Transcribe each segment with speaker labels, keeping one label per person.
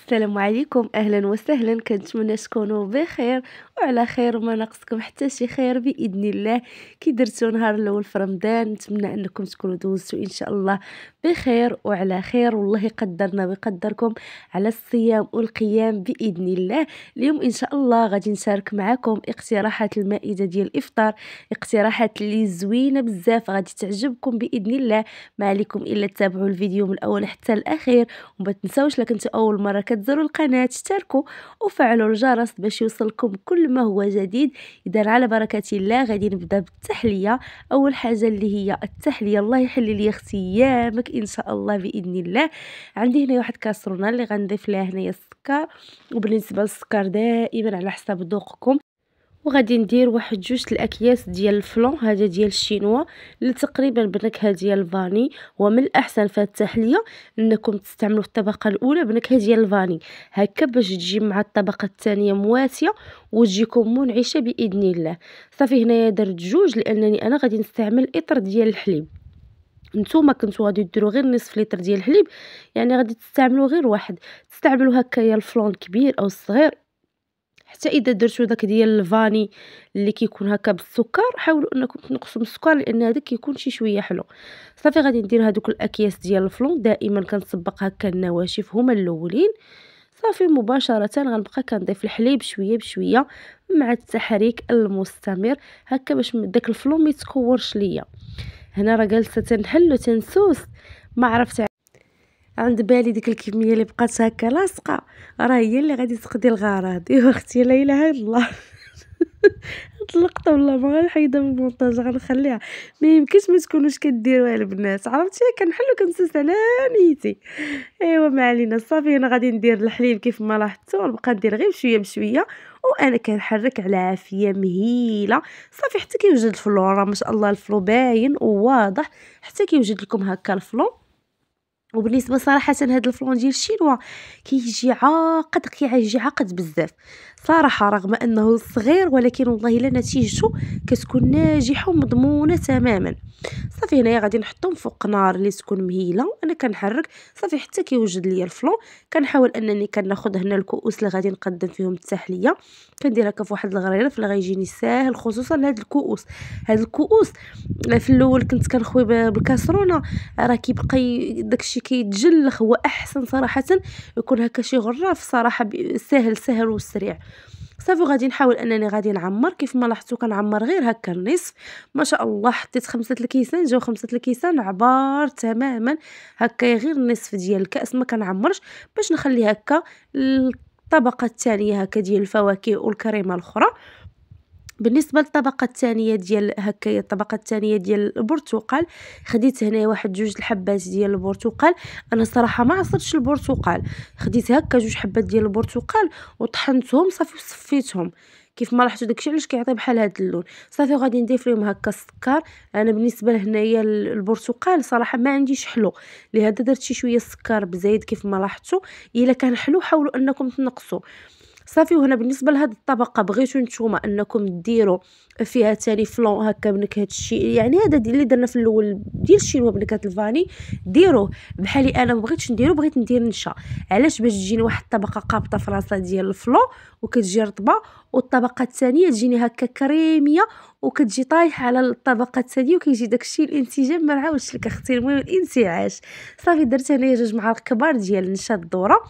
Speaker 1: السلام عليكم، اهلا وسهلا. كنتمنى تكونوا بخير وعلى خير وما ناقصكم حتى شي خير باذن الله. كي درتو نهار الاول في رمضان، نتمنى انكم تكونوا دوزتوا ان شاء الله بخير وعلى خير، والله يقدرنا ويقدركم على الصيام والقيام باذن الله. اليوم ان شاء الله غادي نشارك معكم اقتراحات المائده ديال الافطار، اقتراحات اللي زوينه بزاف غادي تعجبكم باذن الله. ما عليكم الا تتابعوا الفيديو من الاول حتى الاخير، وما تنساوش لك انتوا اول مره كتزوروا القناه تشتركوا وفعلوا الجرس باش يوصلكم كل ما هو جديد. اذا على بركه الله غادي نبدا بالتحليه. اول حاجه اللي هي التحليه، الله يحلي لي اختيامك ان شاء الله باذن الله. عندي هنا واحد كاسرونه اللي غنضيف لها هنايا السكر، وبالنسبه للسكر دائما على حسب ذوقكم. وغادي ندير واحد جوج الاكياس ديال الفلون، هذا ديال الشينوا اللي تقريبا بنكهه ديال الفاني. ومن الاحسن في التحليه انكم تستعملوا في الطبقه الاولى بنكهه ديال الفاني، هكا باش تجي مع الطبقه الثانيه مواتيه وتجيكم منعشه باذن الله. صافي هنايا درت جوج لانني انا غادي نستعمل اطر ديال الحليب. نتوما كنتو غادي ديروا غير نصف لتر ديال الحليب، يعني غادي تستعملوا غير واحد. تستعملوا هكايا الفلون الكبير او الصغير. حتى اذا درتو داك ديال الفاني اللي كيكون هكا بالسكر، حاولوا انكم تنقصوا من السكر لان هذاك كيكون شي شويه حلو. صافي غادي ندير هذوك الاكياس ديال الفلون، دائما كنسبق هكا النواشف هما الاولين. صافي مباشره غنبقى كنضيف الحليب شويه بشويه مع التحريك المستمر، هكا باش داك الفلون ما يتكورش ليا. هنا راه جالسه تنحل وتنسوس، ما عرفت عند بالي ديك الكميه اللي بقات هكا لاصقه راه هي اللي غادي تقضي الغرض. ايوا اختي لا اله الا الله. هاد اللقطه والله ما غنحيدها من المونتاج، غنخليها. ما يمكنش ما تكونوش كديروها البنات، عرفتي كنحل وكنسوس على نيتي. ايوا ما علينا. صافي انا غادي ندير الحليب كيف ما لاحظتوا، نبقى ندير غير بشويه بشويه وانا كنحرك على عافيه مهيله. صافي حتى كيوجد الفلو، راه ما شاء الله الفلو باين وواضح، حتى كيوجد لكم هكا الفلو. وبالنسبه صراحه هذا الفلون ديال الشينوا كيجي عاقد، كيجي عاقد بزاف صراحه، رغم انه صغير ولكن والله الا نتيجته كتكون ناجحه ومضمونه تماما. صافي هنايا غادي نحطهم فوق نار اللي تكون مهيله، انا كنحرك صافي حتى كيوجد ليا الفلون. كنحاول انني كناخذ هنا الكؤوس اللي غادي نقدم فيهم التحليه، كندير هكا في واحد الغريره اللي غيجيني ساهل، خصوصا هاد الكؤوس. هاد الكؤوس في الاول كنت كنخوي بالكاسرونه، راه كيبقى داكشي كيتجلخ. هو احسن صراحه يكون هكا شي غراف صراحه ساهل سهل وسريع. صافي غادي نحاول انني غادي نعمر كيف ما لاحظتوا، كنعمر غير هكا النصف. ما شاء الله حطيت 5 الكيسان، جاو 5 الكيسان عبار تماما. هكا غير النصف ديال الكاس ما كنعمرش، باش نخلي هكا الطبقه الثانيه هكا ديال الفواكه والكريمه الاخرى. بالنسبه للطبقه الثانيه ديال هكايا، الطبقه الثانيه ديال البرتقال، خديت هنا واحد جوج الحبات ديال البرتقال. انا صراحه ما عصرتش البرتقال، خديت هكا جوج حبات ديال البرتقال وطحنتهم صافي وصفيتهم. كيف ما لاحظتوا داكشي علاش كيعطي بحال هذا اللون. صافي غادي نضيف لهم هكا السكر. انا بالنسبه لهنايا البرتقال صراحه ما عنديش حلو، لهذا درت شي شويه السكر بزايد. كيف ما لاحظتوا الا كان حلو حاولوا انكم تنقصوا. صافي وهنا بالنسبه لهاد الطبقه بغيتو نتوما انكم ديروا فيها تاني فلون هكا بنكهه الشي، يعني هذا اللي درنا في الاول ديال الشينوا بنكهه الفاني، ديروه بحالي انا ما بغيتش نديرو، بغيت ندير نشا. علاش؟ باش تجيني واحد الطبقه قابطه في راسها ديال الفلون وكتجي رطبه، والطبقه الثانيه تجيني هكا كريميه وكتجي طايحه على الطبقه الثانيه، وكيجي داكشي الانسجام ما نعاودش لك اختي، المهم الانتعاش. صافي درت هنايا جوج معالق كبار ديال نشا الذره،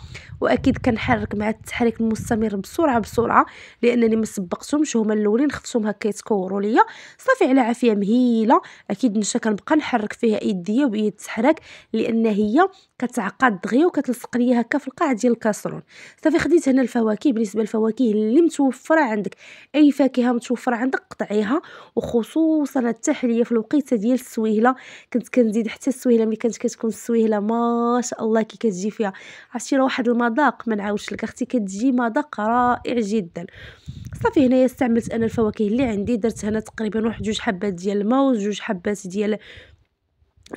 Speaker 1: واكيد كنحرك مع التحريك المستمر بسرعه بسرعه لانني ما سبقتهمش، هما الاولين خفتهم هكا يتكوروا ليا. صافي على عافيه مهيله. اكيد نشا كنبقى نحرك فيها يديا وبيد التحرك لان هي كتعقد دغيا وكتلصق ليا هكا في القاع ديال الكاسرون. صافي خديت هنا الفواكه. بالنسبه للفواكه اللي متوفره عندك، اي فاكهه متوفره عندك قطعيها، وخصوصا التحليه في الوقيته ديال السويله. كنت كنزيد حتى السويله ملي كانت كتكون السويله ما شاء الله كي كتجي فيها، عرفتي راه واحد المذاق ما نعاودش لك اختي، كتجي مذاق رائع جدا. صافي هنايا استعملت انا الفواكه اللي عندي، درت هنا تقريبا واحد جوج حبات ديال الموز، جوج حبات ديال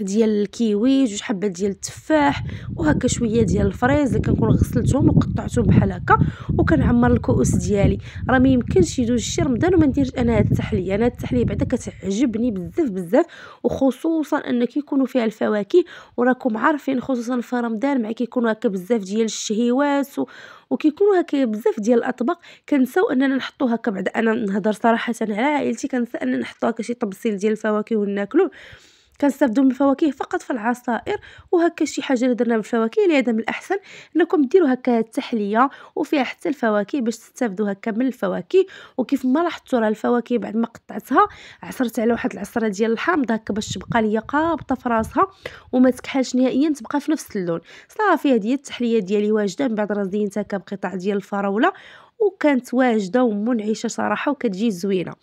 Speaker 1: ديال الكيوي، 2 حبات ديال التفاح، وهكا شويه ديال الفريز اللي كنكون غسلتهم وقطعتهم بحال هكا، وكنعمر الكؤوس ديالي. راه ما يمكنش يدوز شي رمضان وما نديرش انا هاد التحليه. انا هاد التحليه بعدا كتعجبني بزاف بزاف، وخصوصا ان كيكونوا فيها الفواكه. وراكم عارفين خصوصا في رمضان مع كيكونوا هكا بزاف ديال الشهيوات وكيكونوا هكا بزاف ديال الاطباق كنساو اننا نحطو هكا. بعدا انا نهضر صراحه على عائلتي، كنسى اننا نحطو هكا شي طبسيل ديال الفواكه وناكلوه. كنستافدوا من الفواكه فقط في العصائر، وهكا شي حاجه اللي درنا بالفواكه لهذا من الاحسن انكم ديروا هكا التحليه وفيها حتى الفواكه باش تستافدوا هكا من الفواكه. وكيف ما لاحظتوا راه الفواكه بعد ما قطعتها عصرت على واحد العصره ديال الحامض هكا باش تبقى ليا قابطه في راسها وما تكحلش نهائيا، تبقى في نفس اللون. صافي هذه هي التحليه ديالي واجده. من بعد راه زينتها هكا بقطع ديال الفراوله وكانت واجده ومنعشه صراحه وكتجي زوينه.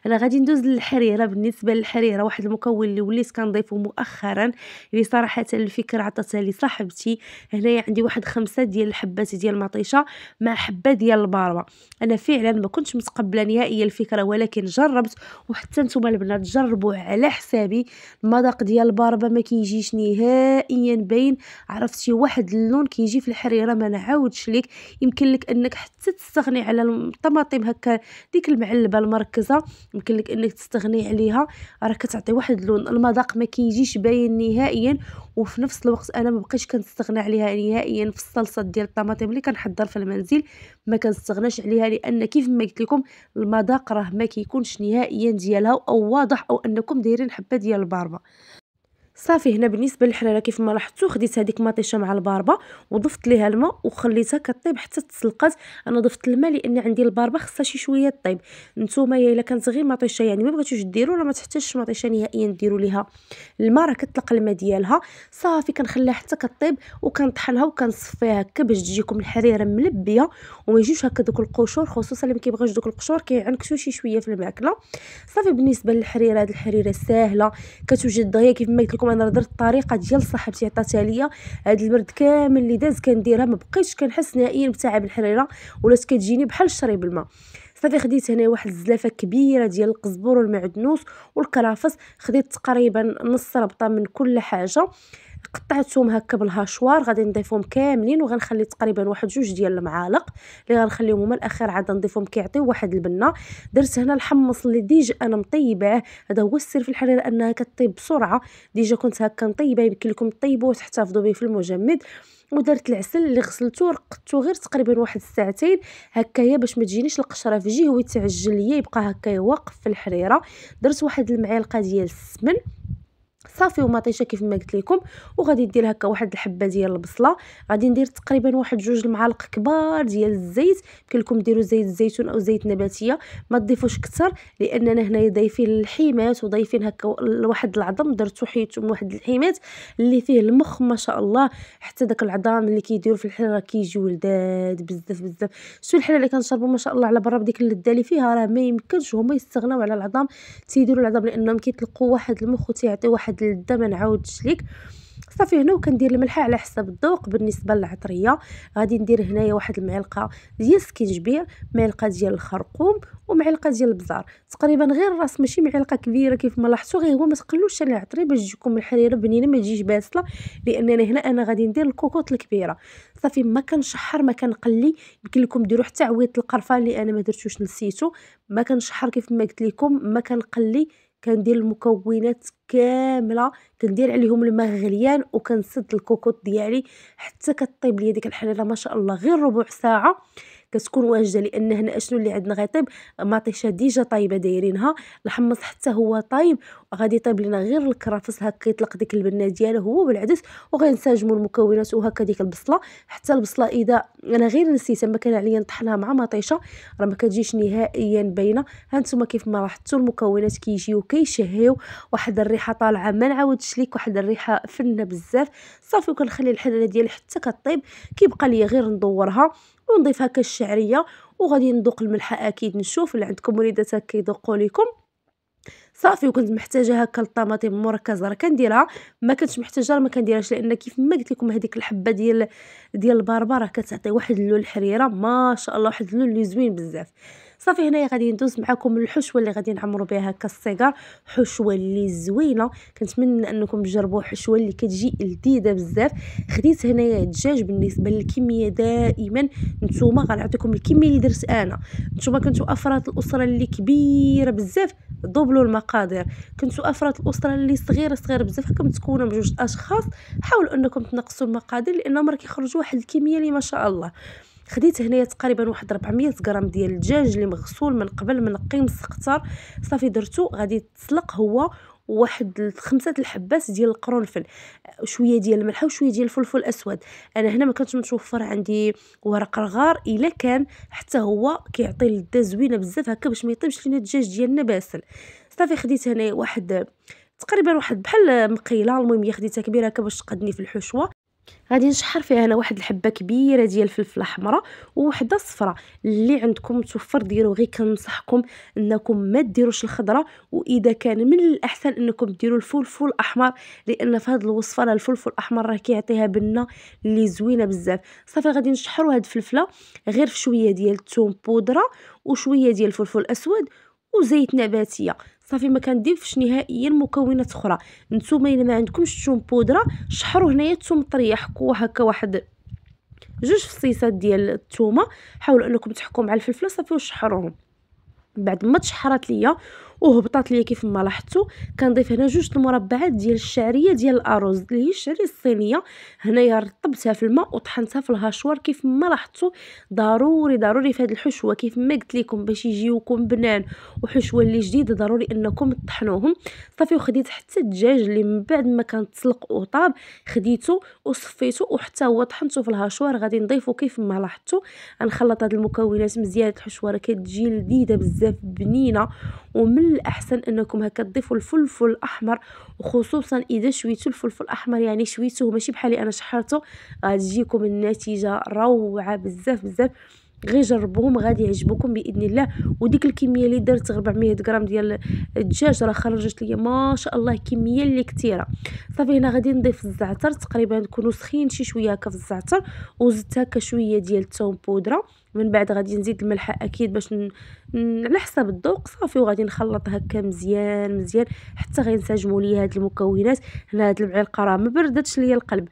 Speaker 1: انا غادي ندوز للحريره. بالنسبه للحريره واحد المكون اللي وليت كنضيفه مؤخرا، اللي صراحه الفكره عطاتها لي صاحبتي. هنايا عندي واحد 5 ديال الحبات ديال المطيشه مع حبه ديال الباربه. انا فعلا ما كنتش متقبله نهائيا الفكره، ولكن جربت. وحتى نتوما البنات جربوا على حسابي. المذاق ديال الباربه ما كيجيش نهائيا باين. عرفتي واحد اللون كيجي في الحريره ما نعاودش لك. يمكن لك انك حتى تستغني على الطماطم هكا ديك المعلبه المركزه، يمكن لك انك تستغني عليها. راه كتعطي واحد اللون. المذاق ما كيجيش باين نهائيا. وفي نفس الوقت انا ما بقيتش كنستغنى عليها نهائيا في الصلصه ديال الطماطم اللي كنحضر في المنزل. ما كنستغناش عليها لان كيف ما قلت لكم المذاق راه ما كيكونش نهائيا ديالها او واضح او انكم دايرين حبه ديال الباربه. صافي هنا بالنسبه للحريره كيف ما لاحظتوا خديت هذيك مطيشه مع الباربه وضفت ليها الماء وخليتها كطيب حتى تسلقات. انا ضفت الماء لان عندي الباربه خصها شي شويه طيب. نتوما الا كانت غير مطيشه يعني ما بغيتوش ديروا راه ما تحتاجش مطيشه نهائيا ديروا ليها الماء، راه كتطلق الماء ديالها. صافي كنخليها حتى كطيب وكنطحنها وكنصفيها هكا باش تجيكم الحريره ملبيه وما يجيوش هكا دوك القشور، خصوصا اللي ما كيبغيوش دوك القشور كيعنكسوا شي شويه في الماكله. صافي بالنسبه للحريره، هذه الحريره ساهله كتوجد دغيا كيف ما قلت لكم. انا درت الطريقه ديال صاحبتي عطاتها ليا. هذا البرد كامل اللي داز كنديرها ما بقيتش كنحس نهائيا بتعب الحريره، ولات كتجيني بحال شريب الماء. صافي خديت هنا واحد الزلافه كبيره ديال القزبر والمعدنوس والكرافس. خديت تقريبا نص ربطه من كل حاجه، قطعتهم هكا بالهاشوار. غادي نضيفهم كاملين وغنخلي تقريبا واحد 2 ديال المعالق اللي غنخليهم هما الاخر عاد نضيفهم كيعطيو واحد البنه. درت هنا الحمص اللي ديجا انا مطيباه. هذا هو السر في الحريره انها كطيب بسرعه. ديجا كنت هكا مطيبه، يمكن لكم طيبوا وتحتفظوا به في المجمد. ودرت العسل اللي غسلته ورقدته غير تقريبا واحد ساعتين هكايا باش ما تجينيش القشره في جهه ويتعجل ليا يبقى هكا واقف في الحريره. درت واحد المعلقه ديال السمن صافي ومطيشه كيف ما قلت لكم. وغادي ندير هكا واحد الحبه ديال البصله. غادي ندير تقريبا واحد 2 المعالق كبار ديال الزيت. يمكن لكم ديروا زيت الزيتون او زيت نباتيه، ما تضيفوش كثر لاننا هنايا ضايفين الحيمات وضايفين هكا واحد العظم. درتو حيدتو من واحد الحيمات اللي فيه المخ ما شاء الله. حتى داك العظام اللي كيديروا في الحريره كيجيو لذاذ بزاف بزاف. شتو الحريره اللي كنشربوا ما شاء الله على برا بديك اللذه اللي فيها، راه ما يمكنش هما يستغناو على العظام. تيديروا العظام لانهم كيطلقوا واحد المخ وتيعطي واحد اللذه ما نعاودش ليك. صافي هنا وكندير الملح على حسب الذوق. بالنسبه للعطريه غادي ندير هنايا واحد المعلقه ديال السكينجبير، معلقه ديال الخرقوم ومعلقه ديال البزار. تقريبا غير راس ماشي معلقه كبيره كيف ما لاحظتوا. غير هو ما تقلوش على العطريه باش تجيكم الحريره بنينه ما تجيش باسله، لاننا هنا انا غادي ندير الكوكوط الكبيره. صافي ما كنشحر ما كنقلي. يمكن لكم ديروا حتى عويط القرفه اللي انا ما درتوش نسيتو. ما كنشحر كيف ما قلت لكم، ما كنقلي. كندير المكونات كامله، كندير عليهم الماء غليان وكنسد الكوكوط ديالي حتى كطيب ليا ديك الحريره ما شاء الله غير ربع ساعه كتكون واجده. لان هنا اشنو اللي عندنا غيطيب؟ مطيشه ديجا طايبه دايرينها، الحمص حتى هو طايب. غادي يطيب لنا غير الكرافس هكا يطلق ديك البنه ديالو هو والعدس. وغنساجموا المكونات وهكا ديك البصله. حتى البصله اذا انا غير نسيتها ما كان عليا نطحنها مع مطيشه راه ما كتجيش نهائيا باينه. هانتوما كيف ما لاحظتوا المكونات كيجيو كيشهيو واحد الريحه طالعه ما نعاودش ليك، واحد الريحه فنه بزاف. صافي وكنخلي الحريره ديالي حتى كطيب. كيبقى ليا غير ندورها ونضيف هكا الشعريه. وغادي نذوق الملحه اكيد نشوف اللي عندكم وليدات كيذوقوا لكم. صافي. وكنت محتاجة هكا الطماطم مركزة راه كنديرها، ما كنتش محتاجة راه ما كنديرهاش، لأن كيف ما قلت لكم هذيك الحبة ديال البربر راه كتعطي واحد اللون الحريرة ما شاء الله، واحد اللون اللي زوين بزاف. صافي هنايا غادي ندوز معاكم الحشوة اللي غادي نعمروا بها هكا الصغار، حشوة اللي زوينة. كنتمنى انكم تجربوا حشوة اللي كتجي لذيذة بزاف. خديت هنايا الدجاج. بالنسبة للكمية دائما نتوما غنعطيكم الكمية اللي درت انا. نتوما كنتو افراد الاسرة اللي كبيرة بزاف دوبلوا المقادير، كنتو افراد الاسره اللي صغيره بزاف هكا متكونه بجوج اشخاص، حاولوا انكم تنقصوا المقادير لانهم راه كيخرجوا واحد الكميه اللي ما شاء الله. خديت هنايا تقريبا واحد 400 غرام ديال الدجاج اللي مغسول من قبل، منقي مسقطر. صافي درتو غادي يتسلق هو، واحد 5 الحبات ديال القرنفل، شويه ديال الملح وشويه ديال الفلفل الاسود. انا هنا ما كانش متوفر عندي ورق الغار، الا كان حتى هو كيعطي لذه زوينه بزاف هكا باش ما يطيبش لينا الدجاج ديالنا باسل. صافي خديت هنايا واحد تقريبا واحد بحال مقيله، المهم هي خديتها كبيره هكا باش تقدني في الحشوه. غادي نشحر فيها انا واحد الحبه كبيره ديال الفلفله حمراء ووحده صفراء. اللي عندكم متوفر ديروا، غير كنصحكم انكم ما ديروش الخضره، واذا كان من الاحسن انكم ديروا الفلفل الاحمر، لان في هذه الوصفه راه الفلفل الاحمر راه كيعطيها بنه اللي زوينه بزاف. صافي غادي نشحروا هاد الفلفله غير في شويه ديال الثوم بودره وشويه ديال الفلفل الاسود وزيت نباتيه. صافي ما كنضيفش نهائيا مكونات اخرى. نتوما الا ما عندكمش الثوم بودره شحروا هنايا الثوم طريه، حكوا هكا واحد 2 فصيصات ديال الثومه، حاولوا انكم تحكوا مع الفلفله صافي وشحروهم. بعد ما تشحرات ليا وهبطات ليا كيف ما لاحظتوا، كنضيف هنا 2 المربعات ديال الشعريه ديال الارز اللي هي الشعريه الصينيه. هنايا رطبتها في الماء وطحنتها في الهاشوار كيف ما لاحظتوا. ضروري في هذه الحشوه كيف ما قلت لكم باش يجيوكم بنان وحشوه اللي جديده ضروري انكم تطحنوهم. صافي وخديت حتى الدجاج اللي من بعد ما كان تسلق وطاب، خديته وصفيته وحتى هو طحنته في الهاشوار. غادي نضيفو كيف ما لاحظتوا. غنخلط هاد المكونات مزيان. الحشوه راه كتجي لذيذه بزاف بنينه، ومن الاحسن انكم هكا تضيفوا الفلفل الاحمر، وخصوصا اذا شويتوا الفلفل الاحمر، يعني شويتوه ماشي بحالي انا شحرته، غادي تجيكم النتيجه روعه بزاف بزاف. غير جربوهم غادي يعجبوكم باذن الله. وديك الكميه اللي درت 400 غرام ديال الدجاج راه خرجت ليا ما شاء الله كميه اللي كثيره. صافي هنا غادي نضيف الزعتر، تقريبا نكونوا سخين شي شويه هكا في الزعتر، وزدت هكا شويه ديال الثوم بودره. من بعد غادي نزيد الملح اكيد باش على حسب الذوق. صافي وغادي نخلط هكا مزيان مزيان حتى غينسجموا لي هاد المكونات. هنا هاد المعلقه راه ما بردتش ليا القلب،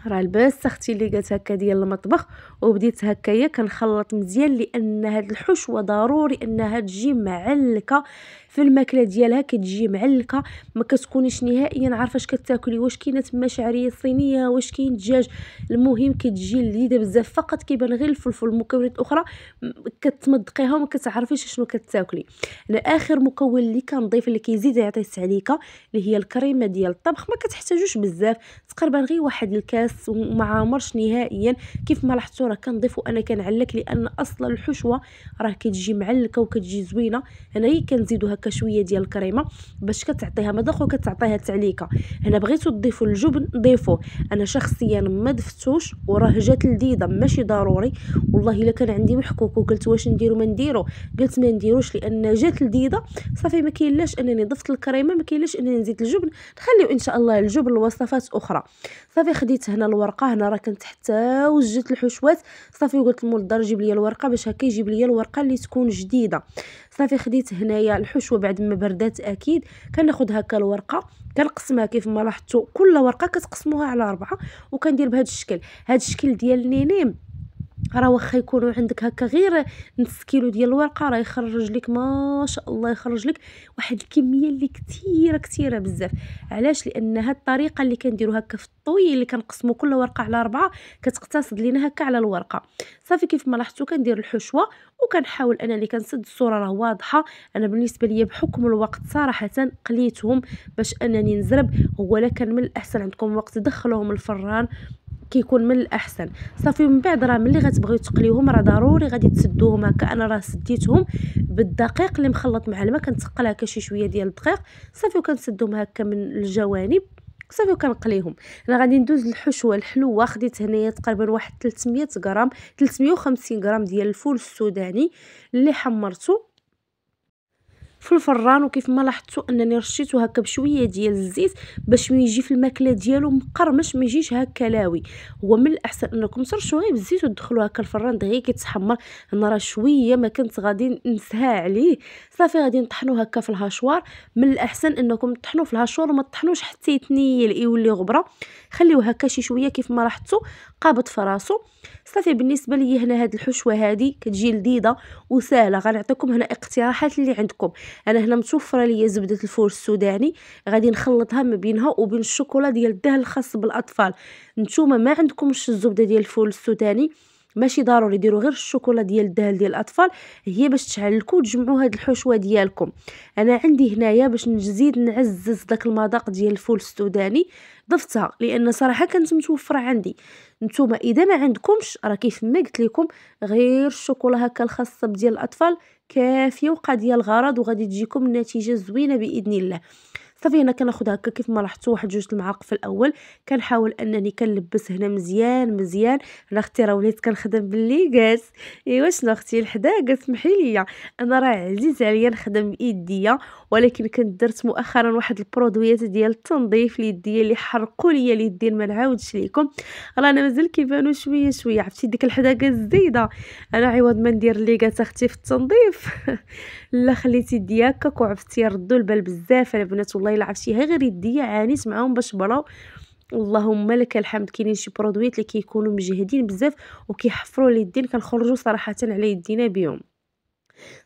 Speaker 1: راه لبست اختي اللي قالت هكا ديال المطبخ، وبديت هكايا كنخلط مزيان، لان هاد الحشوه ضروري انها تجي معلكه في الماكله ديالها، كتجي معلكه ما كتكونيش نهائيا عارفه اش كتاكلي، واش كاينه تما شعريه صينيه واش كاين دجاج. المهم كتجي لذيذه بزاف، فقط كيبان غير الفلفل. المكونات الاخرى كتمضقيها وما كتعرفيش شنو كتاكلي. انا اخر مكون اللي كنضيف اللي كيزيد يعطي السعليكه اللي هي الكريمه ديال الطبخ. ما كتحتاجوش بزاف، تقريبا غير واحد الكاس وما عامرش نهائيا. كيف ما لاحظتوا راه كنضيفو انا كنعلك، لان اصلا الحشوه راه كتجي معلكه وكتجي زوينه. هنا هي كنزيدو هكا شويه ديال الكريمه باش كتعطيها مذاق وكتعطيها تعليكه. هنا بغيتو تضيفوا الجبن ضيفوه، انا شخصيا ما ضفتوش وراه جات لذيذه ماشي ضروري. والله الا كان عندي محكوك وقلت واش نديرو ما نديرو، قلت ما نديروش لان جات لذيذه. صافي ما كاينلاش انني ضفت الكريمه، ما كاينلاش انني نزيد الجبن، نخليو ان شاء الله الجبن لوصفات اخرى. صافي خديت هنا الورقه، هنا راه كنت حتى وجدت الحشوات. صافي وقلت للمولدار جيب لي الورقه باش هكا يجيب لي الورقه اللي تكون جديده. صافي خديت هنايا الحشوه بعد ما بردات اكيد. كناخذ هكا الورقه كنقسمها كيف ما لاحظتوا، كل ورقه كتقسموها على 4 وكندير بهذا الشكل. هذا الشكل ديال النينيم راه واخا يكونوا عندك هكا غير نص كيلو ديال الورقه راه يخرج لك ما شاء الله، يخرج لك واحد الكميه اللي كثيره بزاف. علاش؟ لان هاد الطريقه اللي كنديروا هكا في الطوي اللي كنقسموا كل ورقه على 4 كتقتصد لينا هكا على الورقه. صافي كيف ما لاحظتوا كندير الحشوه وكنحاول انني كنسد الصوره راه واضحه. انا بالنسبه ليا بحكم الوقت صراحه قليتهم باش انني نزرب، هو لا كان من الاحسن عندكم وقت دخلوهم الفران كيكون من الاحسن. صافي من بعد راه ملي غتبغيو تقليوهم راه ضروري غادي تسدوهم هكا. انا راه سديتهم بالدقيق اللي مخلط مع الماء، كنتقل هكا شي شويه ديال الدقيق. صافي وكنسدهم هكا من الجوانب. صافي وكنقليهم. انا غادي ندوز للحشوه الحلوه. خديت هنايا تقريبا واحد 300 غرام 350 غرام ديال الفول السوداني اللي حمرته. في الفران. وكيف ما لاحظتوا انني رشيته هكا بشويه ديال الزيت باش من يجي في الماكله ديالو مقرمش، ما يجيش هكا لاوي. هو من الاحسن انكم ترشوه غير بالزيت وتدخلوه هكا الفران دغيا كيتحمر. انا راه شويه ما كنت غادي نسها عليه. صافي غادي نطحنوه هكا في الهاشوار. من الاحسن انكم تطحنوه في الهاشوار وما تطحنوش حتى يتنيل يولي غبره. خليوه هكا شي شويه كيف ما لاحظتوا قابض في راسو. صافي بالنسبه لي هنا هاد الحشوه هادي كتجي لذيذه وسهله. غنعطيكم هنا اقتراحات اللي عندكم. انا هنا متوفره ليا زبده الفول السوداني، غادي نخلطها ما بينها وبين الشوكولا ديال الدهن الخاص بالاطفال. نتوما ما عندكمش الزبده ديال الفول السوداني ماشي ضروري، ديروا غير الشوكولا ديال الدهن ديال الاطفال هي باش تشعلكوا وتجمعوا هاد الحشوه ديالكم. انا عندي هنايا باش نزيد نعزز داك المذاق ديال الفول السوداني ضفتها، لان صراحه كانت متوفره عندي. نتوما اذا ما عندكمش راه كيف ما قلت لكم غير الشوكولا هكا الخاصه ديال الاطفال كافيه وقضيه الغرض، وغادي تجيكم النتيجه زوينه باذن الله. صافي هنا كناخذ هكا كيف ما لاحظتوا واحد جوج المعالق في الاول. كنحاول انني كنلبس هنا مزيان مزيان. انا اختي راه وليت كنخدم بالليغاس. ايوا شنو اختي الحداقه سمحي لي، انا راه عزيز عليا نخدم بايديا، ولكن كنت درت مؤخرا واحد البرودويات ديال التنظيف ليديا اللي حرقوا لي اليدين ما نعاودش ليكم. راه انا مازال كيبانوا شويه شويه، عرفتي ديك الحداقه الزايده. انا عوض ما ندير الليغاس اختي في التنظيف لا خليتي يديا هكاك وعرفتي ردوا البال بزاف البنات. والله الا عرفتي غير يديا عانيت معاهم باش براو. اللهم لك الحمد. كاينين شي برودويات اللي كيكونوا مجهدين بزاف وكيحفروا اليدين، كنخرجوا صراحه على يدينا بهم.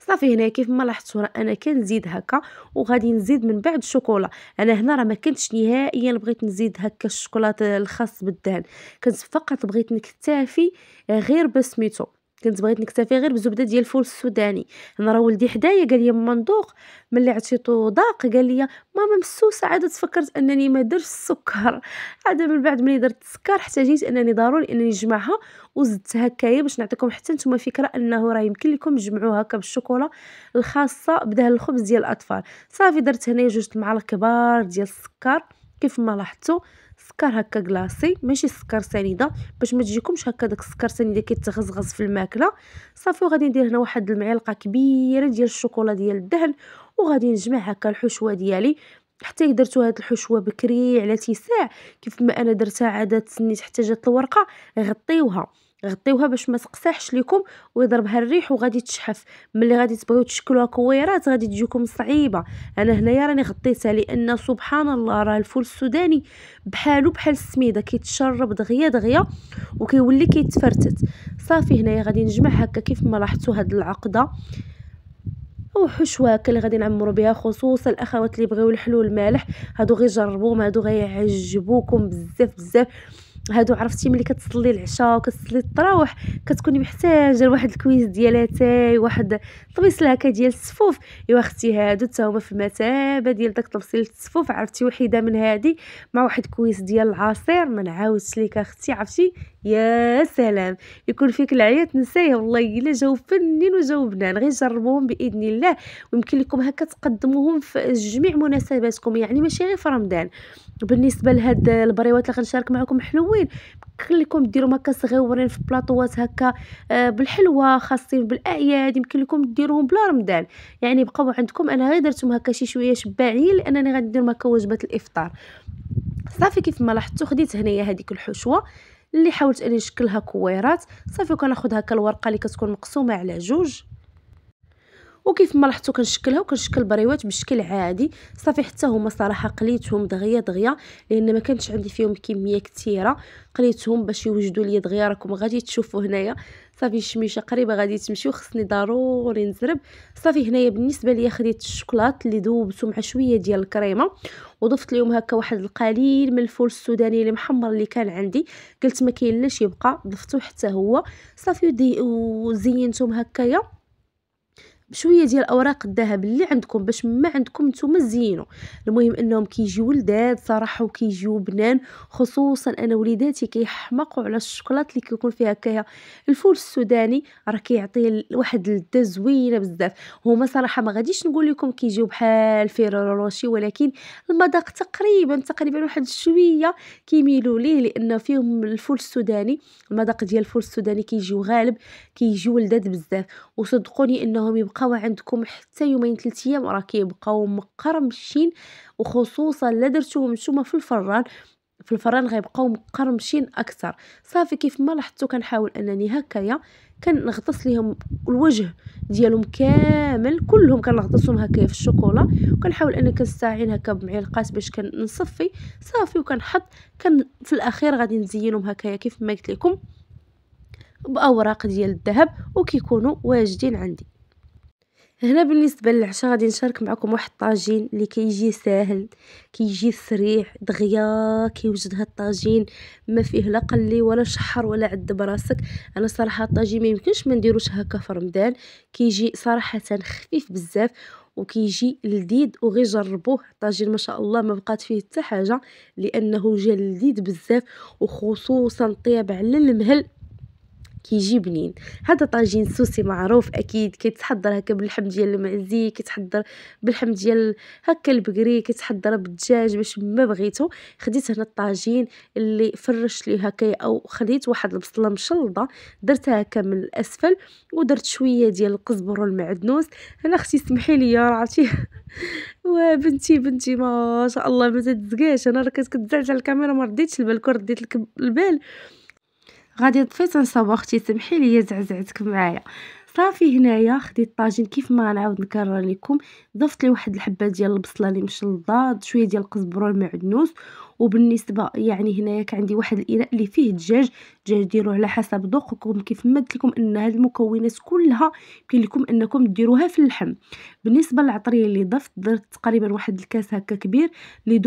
Speaker 1: صافي هنا كيف ما لاحظتوا راه انا كنزيد هكا وغادي نزيد من بعد الشوكولا. انا هنا راه ما كنتش نهائيا بغيت نزيد هكا الشوكولاته الخاص بالدهن، كنت فقط بغيت نكتفي غير بسميتو. كنت بغيت نكتفي غير بزبده ديال الفول السوداني. انا راه ولدي حدايا قال لي ماما ندوق. ملي عطيتو ذاق قال لي ماما مسوسه. عاد تفكرت انني ما درتش السكر. عاد من بعد ملي درت السكر احتاجيت انني ضروري انني نجمعها وزدت هكايا باش نعطيكم حتى نتوما فكره انه راه يمكن لكم تجمعوها هكا بالشوكولا الخاصه بدهن الخبز ديال الاطفال. صافي درت هنايا جوج المعالق كبار ديال السكر كيف ما لاحظتوا. سكر هكا كلاصي ماشي سكر سنيده باش ما تجيكمش هكا داك السكر سنيده كيتغزغز في الماكله. صافي وغادي ندير هنا واحد المعلقه كبيره ديال الشوكولا ديال الدهن وغادي نجمع هكا الحشوه ديالي حتى درتو هاد الحشوه بكري على تيساع. كيف ما انا درتها عاد تسنيت حتى جات الورقه. غطيوها باش ما تقساحش لكم ويضربها الريح وغادي تشحف. ملي غادي تبغيو تشكلوها كويرات غادي تجيكم صعيبه. انا هنايا راني غطيتها لان سبحان الله راه الفول السوداني بحالو بحال السميده كيتشرب دغيا دغيا وكيولي كيتفرتت. صافي هنايا غادي نجمع هكا كيف ما لاحظتوا هاد العقده وحشوه هكا اللي غادي نعمروا بها، خصوصا الاخوات اللي بغيو الحلو المالح. هادو غير جربوهم، هادو غيعجبوكم بزاف بزاف. هادو عرفتي ملي كتصلي العشاء وكتصلي التراوح كتكوني محتاجه لواحد الكويس ديال اتاي واحد طبيصل هكا ديال السفوف. ايوا اختي هادو حتى هما في المثابه ديال داك طبسيل السفوف. عرفتي وحده من هادي مع واحد كويس ديال العصير ما نعاودش ليك اختي. عرفتي يا سلام يكون فيك العيا تنسايه. والله الا جاو فنين وجاو بنان. غير جربوهم باذن الله ويمكن لكم هكا تقدموهم في جميع مناسباتكم، يعني ماشي غير في رمضان. بالنسبه لهاد البريوات اللي غنشارك معكم حلوين يمكن لكم ديروهم هكا صغيورين في بلاطوات هكا بالحلوه خاصين بالاعياد. يمكن لكم ديروهم بلا رمضان، يعني بقاو عندكم. انا غير درتهم هكا شي شويه شباعين لانني غادي نديرهم هكا وجبه الافطار. صافي كيف ما لاحظتوا خديت هنايا هذيك الحشوه اللي حاولت اني نشكلها كويرات. صافي وكناخذ هكا الورقه اللي كتكون مقسومه على جوج وكيف ما لاحظتوا كنشكلها وكنشكل البريوات بشكل عادي. صافي حتى هما صراحه قليتهم دغيا دغيا لان ما كانش عندي فيهم كميه كثيره. قليتهم باش يوجدوا لي دغيا. راكم غادي تشوفوا هنايا صافي الشميشه قريبه غادي تمشي وخصني ضروري نزرب. صافي هنايا بالنسبه ليا خديت الشوكولات اللي ذوبته مع شويه ديال الكريمه وضفت لهم هكا واحد القليل من الفول السوداني اللي محمر اللي كان عندي. قلت ما كاين لاش يبقى ضفته حتى هو. صافي وزينتهم هكايا بشويه ديال اوراق الذهب اللي عندكم باش ما عندكم نتوما زينوا. المهم انهم كيجيو لذاذ صراحه وكيجيو بنان. خصوصا انا وليداتي كيحمقوا على الشوكولات اللي كيكون فيها هكايا الفول السوداني. راه كيعطي واحد اللذه زوينه بزاف. هما صراحه ما غاديش نقول لكم كيجيو بحال فيرو روشي، ولكن المذاق تقريبا واحد شويه كيميلوا ليه لانه فيهم الفول السوداني. المذاق ديال الفول السوداني كيجيو غالب كيجيو لذاذ بزاف. وصدقوني انهم يبقاو غيبقاو عندكم حتى يومين 3 ايام راه كيبقاو مقرمشين، وخصوصا لا درتوهم نتوما في الفران غيبقاو مقرمشين اكثر. صافي كيف ما لاحظتوا كنحاول انني هكايا كنغطس ليهم الوجه ديالهم كامل كلهم، كنغطسهم هكايا في الشوكولا، وكنحاول اني كنستعين هكا بمعلقات باش كنصفي صافي، وكنحط في الاخير غادي نزينهم هكايا كيف ما قلت لكم باوراق ديال الذهب، وكيكونوا واجدين عندي. هنا بالنسبه للعشاء غادي نشارك معكم واحد الطاجين اللي كيجي ساهل، كيجي سريع دغيا، كيوجد هاد الطاجين ما فيه لا قلي ولا شحر ولا عذب راسك. انا صراحه الطاجين ما يمكنش ما نديروش هكا في رمضان، كيجي صراحه خفيف بزاف وكيجي لذيذ، وغير جربوه. الطاجين ما شاء الله ما بقات فيه حتى حاجه لانه جا لذيذ بزاف، وخصوصا طياب على المهل كيجي بنين. هذا طاجين سوسي معروف اكيد، كيتحضر هكا باللحم ديال المعزي، كيتحضر باللحم ديال هكا البقري، كيتحضر بالدجاج باش ما بغيتو. خديت هنا الطاجين اللي فرشت ليه هكايا، او خديت واحد البصله مشلضه درتها هكا من الاسفل، ودرت شويه ديال القزبر والمعدنوس. هنا اختي سمحي لي راه عرفتي بنتي ما شاء الله ما تتزكاش، انا راه كنت كتزعزع الكاميرا ما رديتش البال، كون رديت لك البال غادي طفيت نصاوب. اختي سمحي لي زعزعتك معايا. صافي هنايا خديت الطاجين كيف ما نعاود نكرر لكم، ضفت لي واحد الحبه ديال البصله اللي مشلضه، شويه ديال القزبر والمعدنوس. وبالنسبه يعني هنايا كان عندي واحد الاناء اللي فيه دجاج ديروه على حسب ذوقكم. كيف ما قلت لكم ان هاد المكونات كلها يمكن لكم انكم ديروها في اللحم. بالنسبه للعطريه اللي درت تقريبا واحد الكاس هكا كبير اللي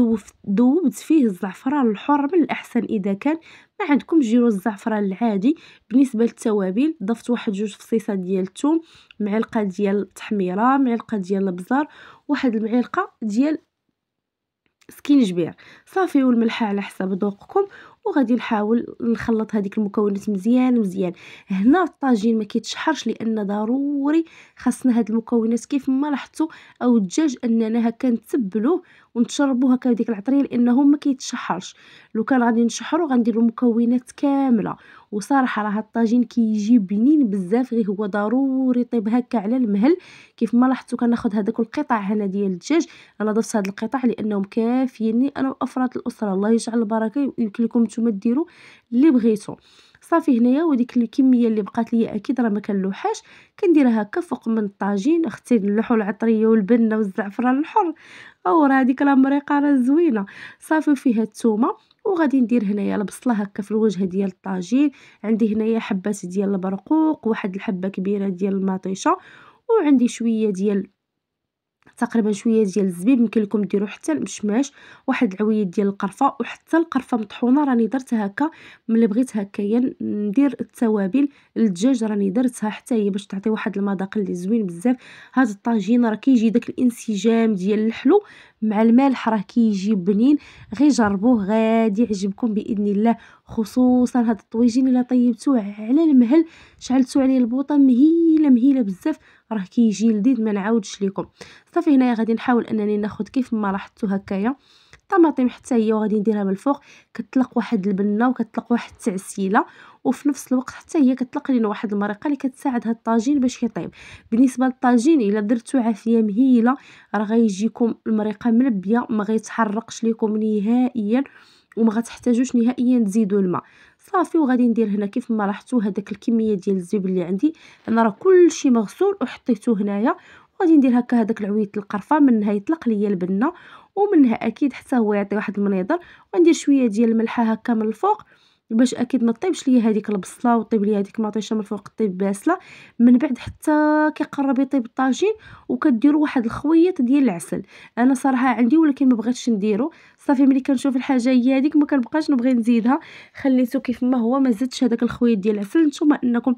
Speaker 1: ذوبت فيه الزعفران الحر من الاحسن اذا كان ما عندكم ديروا الزعفران العادي. بالنسبه للتوابل ضفت واحد 2 فصيصه ديال الثوم، معلقه ديال التحميره، معلقه ديال الابزار، واحد المعلقه ديال سكينجبير صافي، والملح على حسب ذوقكم. وغادي نحاول نخلط هذيك المكونات مزيان. هنا الطاجين ما كيتشحرش لان ضروري خاصنا هاد المكونات كيف ما لاحظتوا او الدجاج اننا هكا نتبلوه ونتشربوه هكا ديك العطريه لانه ما كيتشحرش. لو كان غادي نشحرو غنديروا المكونات كامله. وصراحه راه الطاجين كيجي بنين بزاف، غير هو ضروري يطيب هكا على المهل. كيف ما لاحظتوا كناخذ هذاك القطع هنا ديال الدجاج، انا ضفت هاد القطع لانهم كافيني انا وافراد الاسره. الله يجعل البركه، يمكن لكم نتوما ديروا اللي بغيتو. صافي هنايا وديك الكميه اللي بقات لي اكيد راه ما كنلوحاش، كنديرها هكا فوق من الطاجين. اختي نلوحوا العطريه والبنه والزعفران الحر، او راه هذيك راه مريقه راه زوينه. صافي فيها الثومه، وغادي ندير هنايا البصله هكا في الوجه ديال الطاجين. عندي هنايا حبات ديال البرقوق، واحد الحبه كبيره ديال المطيشه، وعندي شويه ديال تقريبا شويه ديال الزبيب، يمكن لكم ديروا حتى المشماش، واحد العويد ديال القرفه، وحتى القرفه مطحونه راني درتها هكا. ملي بغيت هكايا ندير التوابل الدجاج راني درتها حتى هي باش تعطي واحد المذاق اللي زوين بزاف. هذا الطاجين راه كيجي داك الانسجام ديال الحلو مع المالح، راه كيجي بنين. غير جربوه غادي يعجبكم باذن الله. خصوصا هذا الطويجين الا طيبتوه على المهل شعلتوا عليه البوطه مهيله بزاف، راه كيجي لذيذ ما نعاودش لكم. صافي هنايا غادي نحاول انني ناخذ كيف ما لاحظتوا هكايا الطماطم حتى هي، وغادي نديرها من الفوق. كتطلق واحد البنه وكتطلق واحد التعسيله، وفي نفس الوقت حتى هي كتطلق لنا واحد المرقه اللي كتساعد هاد الطاجين باش يطيب. بالنسبه للطاجين الا درتو عافيه مهيله راه غيجيكم المرقه ملبيه، ما غيتحرقش لكم نهائيا، وما غتحتاجوش نهائيا تزيدوا الماء. صافي وغادي ندير هنا كيف ما لاحظتوا هذاك الكميه ديال الزبيب اللي عندي، انا راه كلشي مغسول وحطيته هنايا. وغادي ندير هكا هذاك العويد القرفه، منها يطلق ليا البنه، ومنها اكيد حتى هو يعطي واحد المنيضر. وندير شويه ديال الملحه هكا من الفوق باش اكيد ما طيبش ليا هذيك البصله وطيب ليا هذيك المطيشه من الفوق طيب باسله. من بعد حتى كيقرب يطيب الطاجين وكديروا واحد الخويط ديال العسل. انا صراحه عندي ولكن ما بغيتش نديرو. صافي ملي كنشوف الحاجه هي هذيك ما كنبقاش نبغي نزيدها، خليته كيف ما هو، ما زدتش هذاك الخويط ديال العسل. نتوما انكم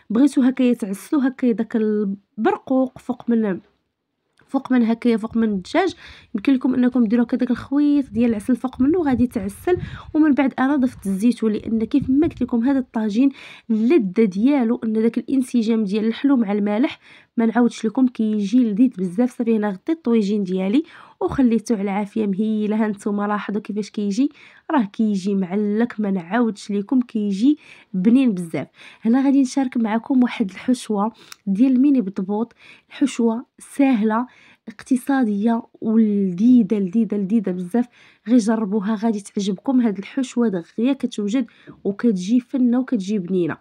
Speaker 1: بغيتو هكا يتعسلوا هكا داك البرقوق فوق من هكايا فوق من الدجاج، يمكن لكم انكم ديروا هكا الخويط ديال العسل فوق منه غادي تعسل. ومن بعد انا ضفت الزيتون لان كيف ما قلت لكم هذا الطاجين اللذه ديالو ان داك الانسجام ديال الحلو مع المالح ما نعاودش لكم كيجي لذيذ بزاف. صافي هنا غطيت الطويجين ديالي وخليته على عافيه مهيله. ها نتوما لاحظوا كيفاش كيجي، راه كيجي معلك، ما نعاودش لكم كيجي بنين بزاف. هنا غادي نشارك معكم واحد الحشوه ديال الميني بالضبوط. الحشوه سهله اقتصاديه ولذيذه لذيذه لذيذه بزاف. غير جربوها غادي تعجبكم. هاد الحشوه دغيا كتوجد وكتجي فنه وكتجي بنينه.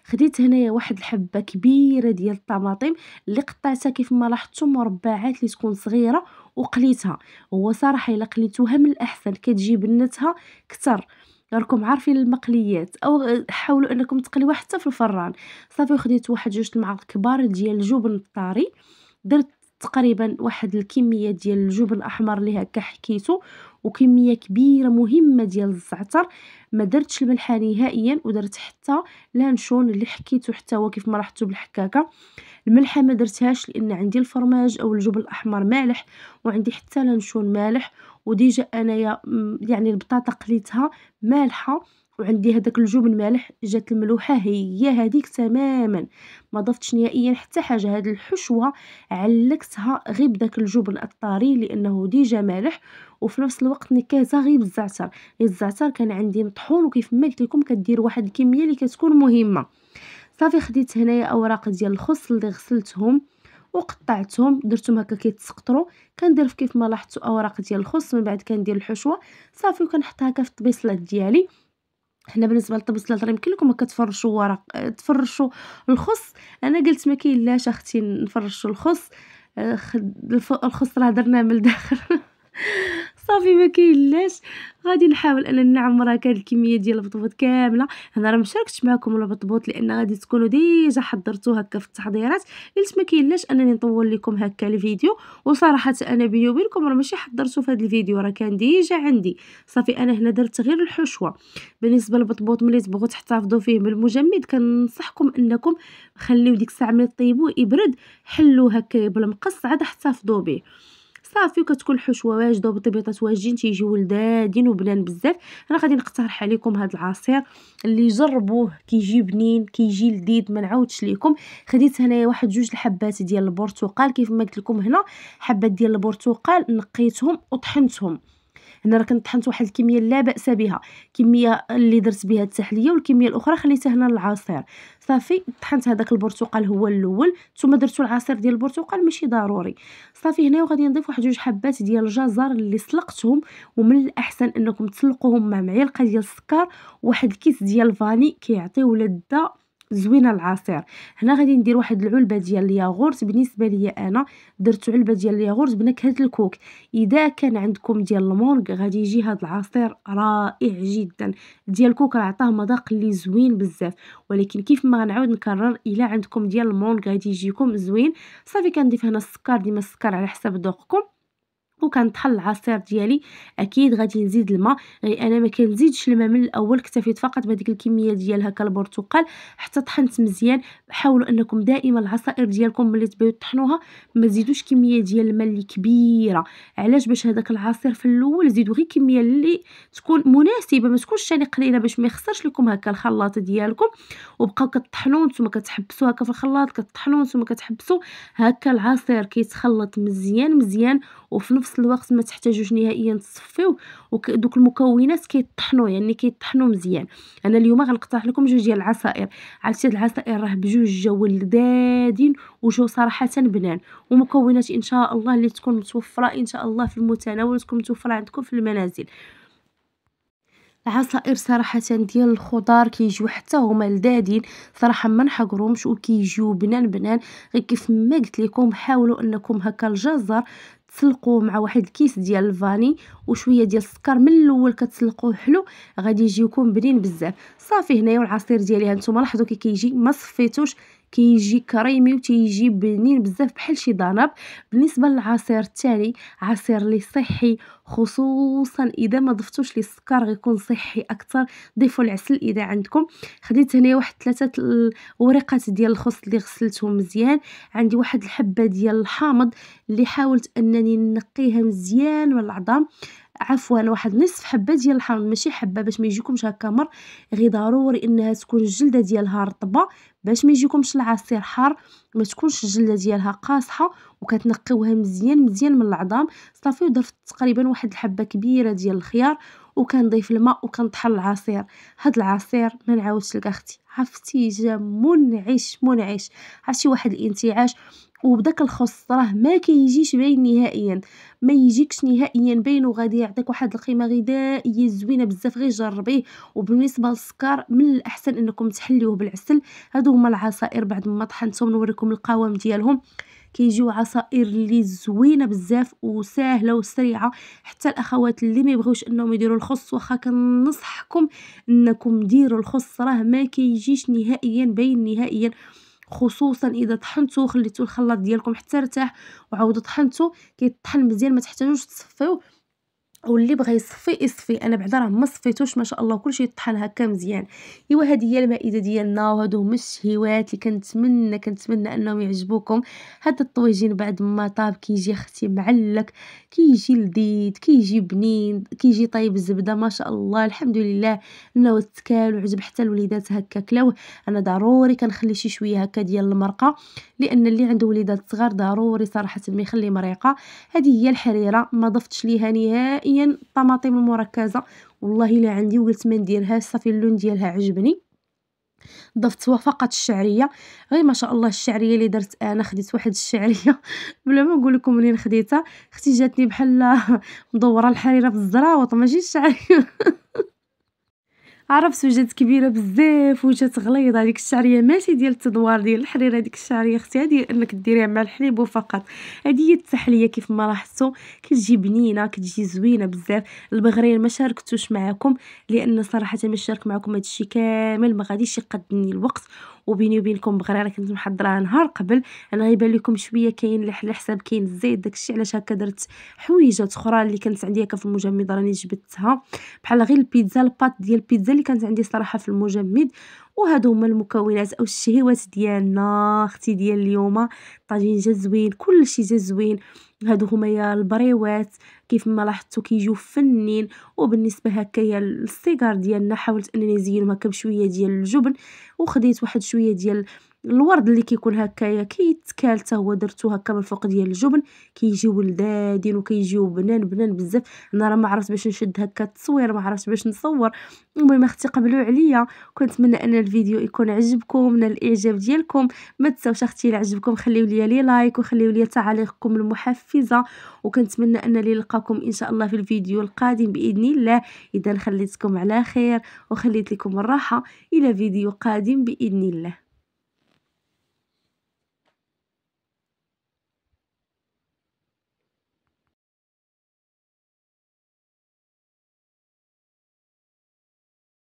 Speaker 1: خديت هنايا واحد الحبه كبيره ديال الطماطم اللي قطعتها كيف ما لاحظتوا مربعات اللي تكون صغيره وقليتها. هو صراحه الا قليتوها من الاحسن كتجي بنتها كتر. راكم عارفين المقليات او حاولوا انكم تقليوها حتى في الفران. صافي خديت واحد جوج المعالق كبار ديال الجبن الطاري، درت تقريبا واحد الكميه ديال الجبن الاحمر اللي هكا حكيتو، وكميه كبيره مهمه ديال الزعتر. ما درتش الملحه نهائيا، ودرت حتى لانشون اللي حكيتو حتى هو كيف ما لاحظتوا بالحكاكه. الملحه ما درتهاش لان عندي الفرماج او الجبن الاحمر مالح، وعندي حتى لانشون مالح، وديجا انايا يعني البطاطا قليتها مالحه، وعندي هذاك الجبن مالح. جات الملوحه هي هذيك تماما، ما ضفتش نهائيا حتى حاجه. هذه الحشوه علكتها غير بداك الجبن الطري لانه ديجا مالح، وفي نفس الوقت نكهتها غير بالزعتر. الزعتر كان عندي مطحون، وكيف ما قلت لكم كدير واحد الكميه اللي كتكون مهمه. صافي خديت هنايا اوراق ديال الخس اللي غسلتهم وقطعتهم، درتهم هكا كيتسقطروا. كندير كيف ما لاحظتوا اوراق ديال الخس، من بعد كندير الحشوه صافي وكنحطها هكا في الطبيصلات ديالي. حنا بالنسبه للطبيصلات راه يمكن لكم هكا تفرشوا ورق، تفرشوا الخس. انا قلت ما كاين لاش اختي نفرشوا الخس. الخس راه درناه من الداخل. صافي ما كاينلاش. غادي نحاول انني نعمر هكا الكميه ديال البطبوط كامله. انا راه مشاركتش معكم البطبوط لان غادي تكونوا ديجا حضرتوه هكا في التحضيرات. قلت ما كاينلاش انني نطول لكم هكا الفيديو، وصراحه انا بيني وبينكم راه ماشي حضرته في هذا الفيديو، راه كان ديجا عندي. صافي انا هنا درت غير الحشوه. بالنسبه للبطبوط ملي تبغوا تحتفظوا فيه بالمجمد كنصحكم انكم خليو ديك الساعه ملي طيبوه يبرد، حلوه هكا بالمقص عاد احتفظوا به. صافي وكتكون الحشوه واجده وبطبيطات واجدين تيجيو لذاذين وبنان بزاف. انا غادي نقترح عليكم هذا العصير اللي جربوه كيجي بنين كيجي لذيذ ما نعاودش لكم. خديت هنايا واحد جوج الحبات ديال البرتقال كيف ما قلت لكم هنا. حبات ديال البرتقال نقيتهم وطحنتهم. هنا راه كنت طحنت واحد الكميه لا باس بها، كميه اللي درت بها التحليه والكميه الاخرى خليتها هنا للعصير. صافي طحنت هذاك البرتقال هو الاول، ثم درتو العصير ديال البرتقال ماشي ضروري. صافي هنا وغادي نضيف واحد جوج حبات ديال الجزر اللي سلقتهم، ومن الاحسن انكم تسلقوهم مع معلقه ديال السكر وواحد الكيس ديال الفاني كيعطيو لذه زوينه العصير. هنا غادي ندير واحد العلبه ديال الياغورت. بالنسبه ليا انا درت علبه ديال الياغورت بنكهه الكوك. اذا كان عندكم ديال المونغ غادي يجي هذا العصير رائع جدا. ديال الكوك راه عطاه مذاق اللي زوين بزاف، ولكن كيف ما غنعاود نكرر الا عندكم ديال المونغ غادي يجيكم زوين. صافي كنضيف هنا السكر، ديما السكر على حسب ذوقكم، وكنطحن العصير ديالي. اكيد غادي نزيد الماء، غير انا ما كنزيدش الماء من الاول، اكتفيت فقط بهذيك الكميه ديال هكا البرتقال حتى طحنت مزيان. حاولوا انكم دائما العصائر ديالكم ملي تبغيو تطحنوها ما تزيدوش كميه ديال الماء اللي كبيره. علاش؟ باش هذاك العصير في الاول زيدوا غير كميه اللي تكون مناسبه، ما تكونش ثاني قليله باش ما يخسرش لكم هكا الخلاط ديالكم. وبقاو كطحنوا نتوما كتحبسوا هكا في الخلاط، كطحنوا نتوما كتحبسوا هكا العصير كيتخلط مزيان مزيان، وفي نفس الوقت ما تحتاجوش نهائيا تصفيوه. ودوك المكونات كيطحنوا يعني كيطحنوا مزيان. انا اليوم غنقترح لكم جوج ديال العصائر. عرفتي هاد العصائر راه بجوج جاو لذاذين وجو صراحه بنان، ومكونات ان شاء الله اللي تكون متوفره ان شاء الله في المتناول وتكون متوفره عندكم في المنازل. العصائر صراحه ديال الخضار كيجيو حتى هما لذاذين صراحه، ما نحقروهمش وكيجيو بنان بنان. غير كيف ما قلت لكم حاولوا انكم هكا الجزر تسلقوه مع واحد الكيس ديال الفاني وشويه ديال السكر من الاول كتسلقوه حلو، غادي يجيكم بنين بزاف. صافي هنايا والعصير ديالي هانتوما لاحظوا كي كيجي ما صفيتوش، كيجي كريمي وتيجي بنين بزاف بحال شي ضناب. بالنسبه للعصير الثاني عصير لي صحي، خصوصا اذا ما ضفتوش لي السكر غيكون صحي اكثر. ضيفوا العسل اذا عندكم. خديت هنا واحد 3 ورقات ديال الخس اللي غسلتهم مزيان. عندي واحد الحبه ديال الحامض اللي حاولت انني نقيها مزيان من العظام. عفوا واحد نصف حبه ديال الحامض، ماشي حبه، باش ما يجيكمش هكا مر. غير ضروري انها تكون الجلده ديالها رطبه باش ما يجيكمش العصير حار، ما تكونش الجلده ديالها قاصحه. وكتنقيوها مزيان مزيان من العظام. صافي وضرت تقريبا واحد الحبه كبيره ديال الخيار، وكنضيف الماء وكنطحن العصير. هاد العصير ما نعاودش لك اختي، عرفتي جا منعش منعش، عرفتي واحد الانتعاش. وبداك الخص راه ما كيجيش باين نهائيا، ما يجيكش نهائيا باين، وغادي يعطيك واحد القيمه غذائيه زوينه بزاف. غير جربيه. وبالنسبه للسكر من الاحسن انكم تحليوه بالعسل. هادو هما العصائر بعد ما طحنتهم نوريكم القوام ديالهم. كيجيو عصائر اللي زوينه بزاف وسهله وسريعه. حتى الاخوات اللي ما يبغيوش انهم يديروا الخص، واخا كنصحكم انكم ديروا الخص، راه ما كيجيش نهائيا باين نهائيا. خصوصا اذا طحنتو وخليتو الخلاط ديالكم حتى ارتاح وعاودوا طحنتو، كيطحن مزيان، ما تحتاجوش تصفيوه. واللي بغى يصفي يصفي، انا بعدا راه ما صفيتوش ما شاء الله، كلشي طحن هكا مزيان. ايوا هذه هي المائده ديالنا، وهادو هما الشهيوات اللي كنتمنى انهم يعجبوكم. هذا الطويجين بعد ما طاب كيجي اختي معلك، كيجي لذيذ، كيجي بنين، كيجي طيب الزبده ما شاء الله الحمد لله. انه تكال وعجب حتى الوليدات هكا كلاوه. انا ضروري كنخلي شي شويه هكا ديال المرقه، لان اللي عنده وليدات صغار ضروري صراحه ما يخلي مريقه. هذه هي الحريره، ما ضفتش ليها نهائيا الطماطم المركزه، والله الا عندي وقلت ما نديرهاش، صافي اللون ديالها عجبني. ضفت فقط الشعريه. غير ما شاء الله الشعريه اللي درت انا، خديت واحد الشعريه بلا ما نقول لكم منين خديتها. اختي جاتني بحال مدوره الحريره بالزراوط ماشي الشعريه. عرفت وجات كبيره بزاف وجات غليظه. هذيك الشعريه ماشي ديال التدوار ديال الحريره، هذيك الشعريه اختي هذه انك ديريها مع الحليب وفقط. هذه هي التحليه كيف ما لاحظتوا، كتجي بنينه، كتجي زوينه بزاف. البغرير ما شاركتوش معكم لان صراحه ما نشارك معكم هذا الشيء كامل ما غاديش يقدني الوقت. وبيني وبينكم بغريره كنت محضراها نهار قبل. انا غيبان لكم شويه كاين على حساب كاين الزيت، داكشي علاش هكا درت حويجات اخرى اللي كانت عندي هكا في المجمد راني جبدتها، بحال غير البيتزا، الباط ديال البيتزا اللي كانت عندي صراحه في المجمد. وهادو هما المكونات او الشهيوات ديالنا اختي ديال اليوم. طاجين جا زوين، كلشي جا زوين. هادو هما يا البريوات كيف ما لاحظتوا كيجيو فنين. وبالنسبه هكايا السيجار ديالنا حاولت انني نزينهم هكا بشويه ديال الجبن، وخديت واحد شويه ديال الورد اللي كيكون هكايا كيتكال حتى هو درتو هكا من الفوق ديال الجبن. كيجيو لذاذين وكيجيو بنان بنان بزاف. انا راه ما عرفت باش نشد هكا التصوير، ما عرفت باش نصور. المهم اختي قبلوا عليا. كنتمنى ان الفيديو يكون عجبكم، من الاعجاب ديالكم. ما تنساوش اختي الا عجبكم خليو لي لايك وخليو لي تعاليقكم المحفزه. وكنتمنى انني نلقاكم ان شاء الله في الفيديو القادم باذن الله. اذا خليتكم على خير وخليت لكم الراحه، الى فيديو قادم باذن الله.